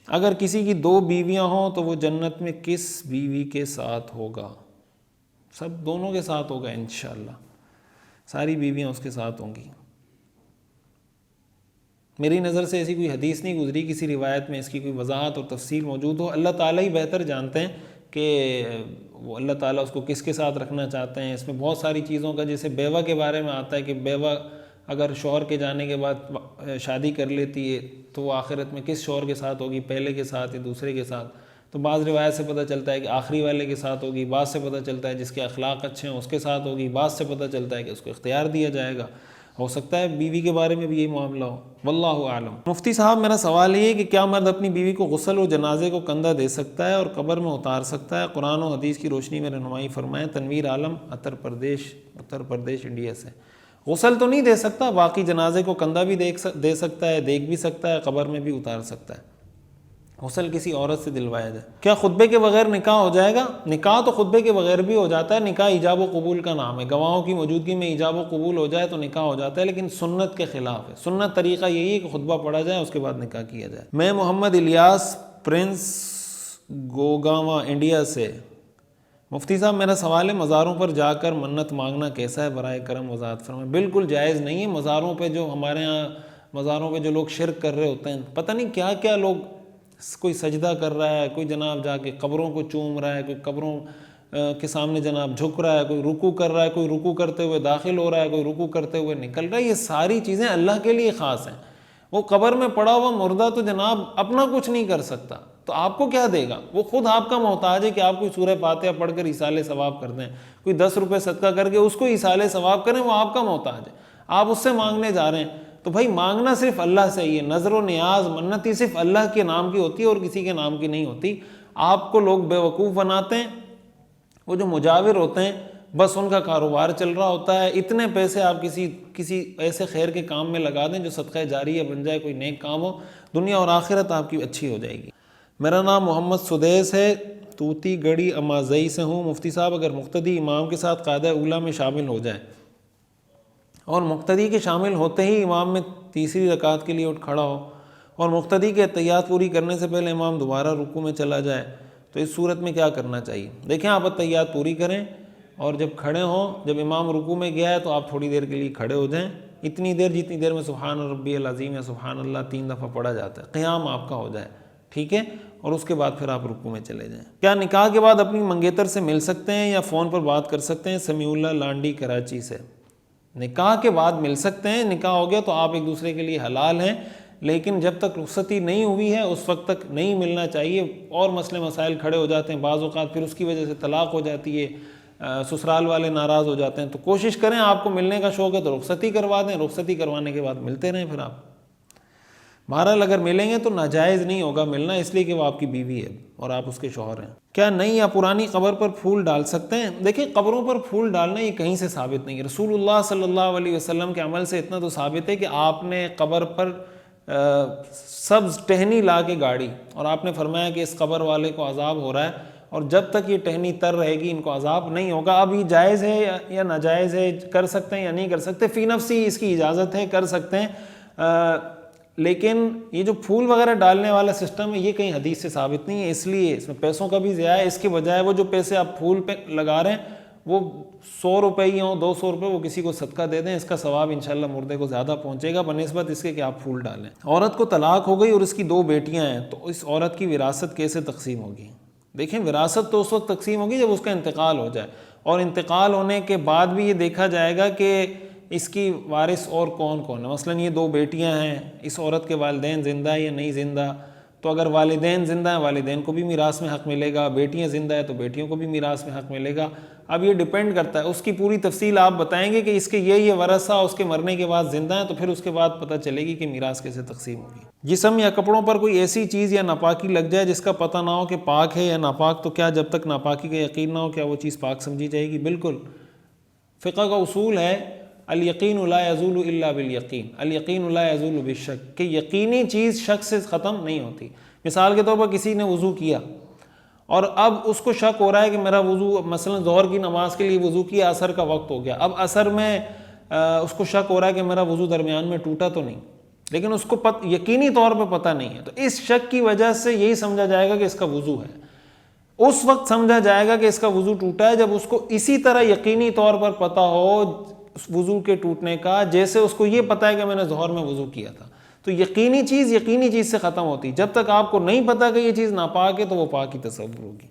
اگر کسی کی 2 بیویاں ہوں تو وہ جنت میں کس بیوی کے ساتھ ہوگا؟ سب دونوں کے ساتھ ہوگا انشاءاللہ، ساری بیویاں اس کے ساتھ ہوں گی۔ میری نظر سے ایسی کوئی حدیث نہیں گزری کسی روایت میں اس کی کوئی وضاحت اور تفصیل موجود ہو۔ اللہ تعالیٰ ہی بہتر جانتے ہیں کہ وہ اللہ تعالیٰ اس کو کس کے ساتھ رکھنا چاہتے ہیں۔ اس میں بہت ساری چیزوں کا، جیسے بیوہ کے بارے میں آتا ہے کہ بیوہ اگر شوہر کے جانے کے بعد شادی کر لیتی ہے تو وہ آخرت میں کس شوہر کے ساتھ ہوگی، پہلے کے ساتھ یا دوسرے کے ساتھ؟ تو بعض روایت سے پتہ چلتا ہے کہ آخری والے کے ساتھ ہوگی، بعض سے پتہ چلتا ہے جس کے اخلاق اچھے ہیں اس کے ساتھ ہوگی، بعض سے پتہ چلتا ہے کہ اس کو اختیار دیا جائے گا۔ ہو سکتا ہے بیوی کے بارے میں بھی یہی معاملہ ہو، واللہ اعلم۔ مفتی صاحب میرا سوال یہ ہے کہ کیا مرد اپنی بیوی کو غسل و جنازے کو کندھا دے سکتا ہے اور قبر میں اتار سکتا ہے؟ قرآن و حدیث کی روشنی میں رہنمائی فرمائیں۔ تنویر عالم، اتر پردیش انڈیا سے۔ غسل تو نہیں دے سکتا، باقی جنازے کو کندھا بھی دے سکتا ہے، دیکھ بھی سکتا ہے، قبر میں بھی اتار سکتا ہے۔ غسل کسی عورت سے دلوایا جائے۔ کیا خطبے کے بغیر نکاح ہو جائے گا؟ نکاح تو خطبے کے بغیر بھی ہو جاتا ہے، نکاح ایجاب و قبول کا نام ہے۔ گواہوں کی موجودگی میں ایجاب و قبول ہو جائے تو نکاح ہو جاتا ہے، لیکن سنت کے خلاف ہے۔ سنت طریقہ یہی ہے کہ خطبہ پڑھا جائے، اس کے بعد نکاح کیا جائے۔ میں محمد الیاس، پرنس گوگاواں، انڈیا سے۔ مفتی صاحب میرا سوال ہے، مزاروں پر جا کر منت مانگنا کیسا ہے؟ برائے کرم وضاحت فرمائیں۔ بالکل جائز نہیں ہے۔ مزاروں پہ جو ہمارے ہاں مزاروں پہ جو لوگ شرک کر رہے ہوتے ہیں، پتہ نہیں کیا کیا لوگ، کوئی سجدہ کر رہا ہے، کوئی جناب جا کے قبروں کو چوم رہا ہے، کوئی قبروں کے سامنے جناب جھک رہا ہے، کوئی رکوع کر رہا ہے، کوئی رکوع کرتے ہوئے داخل ہو رہا ہے، کوئی رکوع کرتے ہوئے نکل رہا ہے۔ یہ ساری چیزیں اللہ کے لیے خاص ہیں۔ وہ قبر میں پڑا ہوا مردہ تو جناب اپنا کچھ نہیں کر سکتا، تو آپ کو کیا دے گا؟ وہ خود آپ کا محتاج ہے کہ آپ کوئی سورہ فاتحہ پڑھ کر ایصال ثواب کر دیں، کوئی 10 روپے صدقہ کر کے اس کو ایصال ثواب کریں، وہ آپ کا محتاج ہے۔ آپ اس سے مانگنے جا رہے ہیں تو بھائی مانگنا صرف اللہ سے ہی ہے۔ نظر و نیاز، منتی صرف اللہ کے نام کی ہوتی ہے اور کسی کے نام کی نہیں ہوتی۔ آپ کو لوگ بے وقوف بناتے ہیں، وہ جو مجاور ہوتے ہیں بس ان کا کاروبار چل رہا ہوتا ہے۔ اتنے پیسے آپ کسی ایسے خیر کے کام میں لگا دیں جو صدقہ جاریہ بن جائے، کوئی نیک کام ہو، دنیا اور آخرت آپ کی اچھی ہو جائے گی۔ میرا نام محمد سدیس ہے، توتی گڑی امازئی سے ہوں۔ مفتی صاحب اگر مقتدی امام کے ساتھ قاعدہ اولیٰ میں شامل ہو جائے اور مقتدی کے شامل ہوتے ہی امام میں تیسری رکعت کے لیے اٹھ کھڑا ہو اور مقتدی کے اتحیات پوری کرنے سے پہلے امام دوبارہ رکوع میں چلا جائے تو اس صورت میں کیا کرنا چاہیے؟ دیکھیں، آپ اتحیات پوری کریں اور جب کھڑے ہوں، جب امام رکوع میں گیا ہے تو آپ تھوڑی دیر کے لیے کھڑے ہو جائیں، اتنی دیر جتنی دیر میں سبحان ربی العظیم یا سبحان اللہ 3 دفعہ پڑھا جاتا ہے، قیام آپ کا ہو جائے، ٹھیک ہے؟ اور اس کے بعد پھر آپ رکوع میں چلے جائیں۔ کیا نکاح کے بعد اپنی منگیتر سے مل سکتے ہیں یا فون پر بات کر سکتے ہیں؟ سمیع اللہ لانڈی کراچی سے۔ نکاح کے بعد مل سکتے ہیں، نکاح ہو گیا تو آپ ایک دوسرے کے لیے حلال ہیں، لیکن جب تک رخصتی نہیں ہوئی ہے اس وقت تک نہیں ملنا چاہیے۔ اور مسئلے مسائل کھڑے ہو جاتے ہیں، بعض اوقات پھر اس کی وجہ سے طلاق ہو جاتی ہے، سسرال والے ناراض ہو جاتے ہیں، تو کوشش کریں، آپ کو ملنے کا شوق ہے تو رخصتی کروا دیں، رخصتی کروانے کے بعد ملتے رہیں پھر آپ۔ بہرحال اگر ملیں گے تو ناجائز نہیں ہوگا ملنا، اس لیے کہ وہ آپ کی بیوی ہے اور آپ اس کے شوہر ہیں۔ کیا نئی یا پرانی قبر پر پھول ڈال سکتے ہیں؟ دیکھیں، قبروں پر پھول ڈالنا یہ کہیں سے ثابت نہیں ہے۔ رسول اللہ صلی اللہ علیہ وسلم کے عمل سے اتنا تو ثابت ہے کہ آپ نے قبر پر سبز ٹہنی لا کے گاڑی اور آپ نے فرمایا کہ اس قبر والے کو عذاب ہو رہا ہے اور جب تک یہ ٹہنی تر رہے گی ان کو عذاب نہیں ہوگا۔ اب یہ جائز ہے یا ناجائز ہے، کر سکتے ہیں یا نہیں کر سکتے، فی نفسی اس کی اجازت ہے، کر سکتے ہیں، لیکن یہ جو پھول وغیرہ ڈالنے والا سسٹم ہے یہ کہیں حدیث سے ثابت نہیں ہے، اس لیے اس میں پیسوں کا بھی ضیاع ہے۔ اس کے بجائے وہ جو پیسے آپ پھول پہ لگا رہے ہیں وہ 100 روپے ہی ہوں، 200 روپے، وہ کسی کو صدقہ دے دیں، اس کا ثواب انشاءاللہ مردے کو زیادہ پہنچے گا بنسبت اس کے کہ آپ پھول ڈالیں۔ عورت کو طلاق ہو گئی اور اس کی 2 بیٹیاں ہیں تو اس عورت کی وراثت کیسے تقسیم ہوگی؟ دیکھیں، وراثت تو اس وقت تقسیم ہوگی جب اس کا انتقال ہو جائے، اور انتقال ہونے کے بعد بھی یہ دیکھا جائے گا کہ اس کی وارث اور کون کون ہے۔ مثلا یہ 2 بیٹیاں ہیں، اس عورت کے والدین زندہ ہے یا نہیں زندہ، تو اگر والدین زندہ ہیں والدین کو بھی میراث میں حق ملے گا، بیٹیاں زندہ ہیں تو بیٹیوں کو بھی میراث میں حق ملے گا۔ اب یہ ڈیپینڈ کرتا ہے، اس کی پوری تفصیل آپ بتائیں گے کہ اس کے یہ ورثہ اس کے مرنے کے بعد زندہ ہیں تو پھر اس کے بعد پتہ چلے گی کہ میراث کیسے تقسیم ہوگی۔ جسم یا کپڑوں پر کوئی ایسی چیز یا ناپاکی لگ جائے جس کا پتہ نہ ہو کہ پاک ہے یا ناپاک، تو کیا جب تک ناپاکی کا یقین نہ ہو کیا وہ چیز پاک سمجھی جائے گی؟ بالکل، فقہ کا اصول ہے الیقین لا یزول الا بالیقین، الیقین لا یزول بالشک، کہ یقینی چیز شک سے ختم نہیں ہوتی۔ مثال کے طور پر کسی نے وضو کیا اور اب اس کو شک ہو رہا ہے کہ میرا وضو، مثلا ظہر کی نماز کے لیے وضو کیا، عصر کا وقت ہو گیا، اب عصر میں اس کو شک ہو رہا ہے کہ میرا وضو درمیان میں ٹوٹا تو نہیں، لیکن اس کو یقینی طور پہ پتہ نہیں ہے، تو اس شک کی وجہ سے یہی سمجھا جائے گا کہ اس کا وضو ہے۔ اس وقت سمجھا جائے گا کہ اس کا وضو ٹوٹا ہے جب اس کو اسی طرح یقینی طور پر پتہ ہو وضو کے ٹوٹنے کا، جیسے اس کو یہ پتہ ہے کہ میں نے ظہر میں وضو کیا تھا۔ تو یقینی چیز سے ختم ہوتی، جب تک آپ کو نہیں پتہ کہ یہ چیز ناپاک ہے تو وہ پاک ہی تصور ہوگی۔